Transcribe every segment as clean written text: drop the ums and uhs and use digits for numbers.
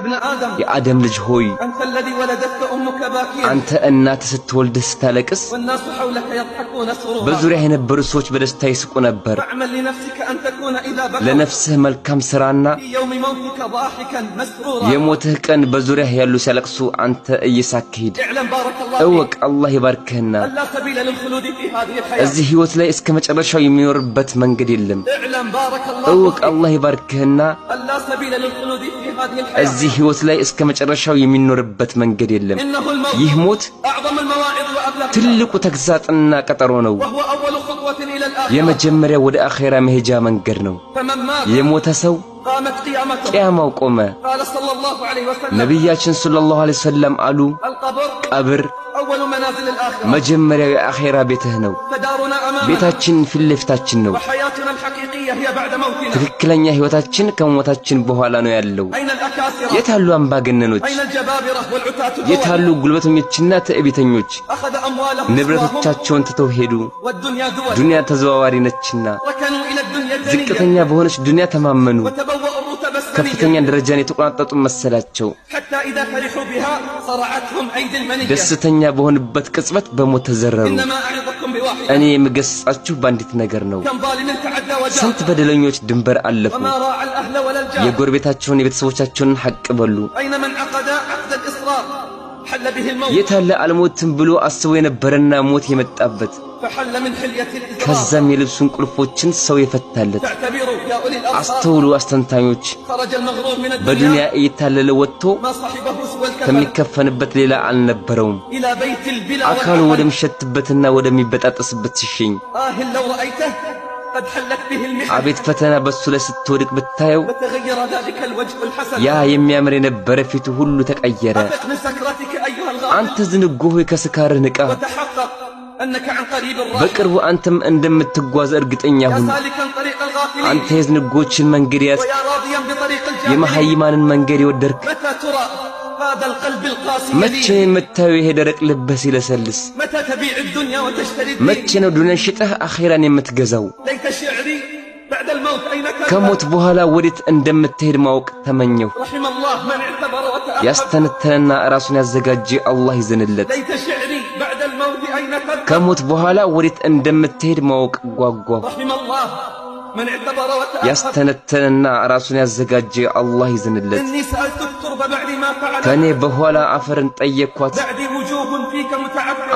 يا آدم لج هوي أنت እናት ስትወልድ ስታለቅስ በዙሪያ የነበሩ ሰዎች በደስታ ይስቁ ነበር። ለነፍስህ መልካም ስራና የሞትህ ቀን በዙሪያ ያሉ ሲያለቅሱ አንተ እየሳቅህ ሂድ። እወቅ አላህ ይባርክህና እዚህ ህይወት ላይ እስከ መጨረሻው የሚኖርበት መንገድ የለም። እወቅ አላህ ይባርክህና እዚህ ህይወት ላይ እስከ መጨረሻው የሚኖርበት መንገድ የለም። ይህ ሞት ትልቁ ተግዛጽና ቀጠሮ ነው። የመጀመሪያ ወደ አኺራ መሄጃ መንገድ ነው። የሞተ ሰው ቂያማው ቆመ። ነቢያችን ሰለላሁ ዐለይሂ ወሰለም አሉ፣ ቀብር መጀመሪያው የአኺራ ቤትህ ነው። ቤታችን ፊት ለፊታችን ነው። ትክክለኛ ህይወታችን ከሞታችን በኋላ ነው ያለው። የታሉ አምባገነኖች? የታሉ ጉልበተኞችና ትዕቢተኞች? ንብረቶቻቸውን ትተው ሄዱ። ዱንያ ተዘዋዋሪ ነችና ዝቅተኛ በሆነች ዱንያ ተማመኑ። ከፍተኛ ደረጃን የተቆናጠጡ መሰላቸው። ደስተኛ በሆነበት ቅጽበት በሞት ተዘረሩ። እኔ የምገስጻችሁ በአንዲት ነገር ነው። ስንት በደለኞች ድንበር አለፉ። የጎረቤታቸውን የቤተሰቦቻቸውን ሐቅ በሉ። የታለ አልሞትም ብሎ አስቦ የነበረና ሞት የመጣበት ከዛም የልብሱን ቁልፎችን ሰው የፈታለት። አስተውሉ አስተንታኞች፣ በዱንያ እየታለለ ወጥቶ ከሚከፈንበት ሌላ አልነበረውም። አካሉ ወደሚሸትበትና ወደሚበጣጠስበት ሲሸኝ አቤት ፈተና በሱ ላይ ስትወድቅ ብታየው። ያ የሚያምር የነበረ ፊቱ ሁሉ ተቀየረ። አንተ ዝንጉ ሆይ ከስካርህ ንቃ። በቅርቡ አንተም እንደምትጓዝ እርግጠኛ ሁን። አንተ የዝንጎችን መንገድ ያዝ፣ የመሐይማንን መንገድ የወደድክ መቼ የምታየው ይሄ ደረቅ ልብህ ሲለሰልስ? መቼ ነው ዱንያን ሽጠህ አኺራን የምትገዛው? ከሞት በኋላ ወዴት እንደምትሄድ ማወቅ ተመኘው። ያስተነተነና ራሱን ያዘጋጀ አላህ ይዘንለት። ከሞት በኋላ ወዴት እንደምትሄድ ማወቅ ጓጓሁ። ያስተነተነና ራሱን ያዘጋጀ አላህ ይዘንለት። ከኔ በኋላ አፈርን ጠየኳት።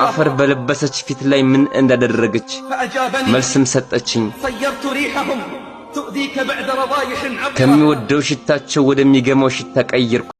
አፈር በለበሰች ፊት ላይ ምን እንዳደረገች መልስም ሰጠችኝ። ከሚወደው ሽታቸው ወደሚገማው ሽታ ቀየርኩ።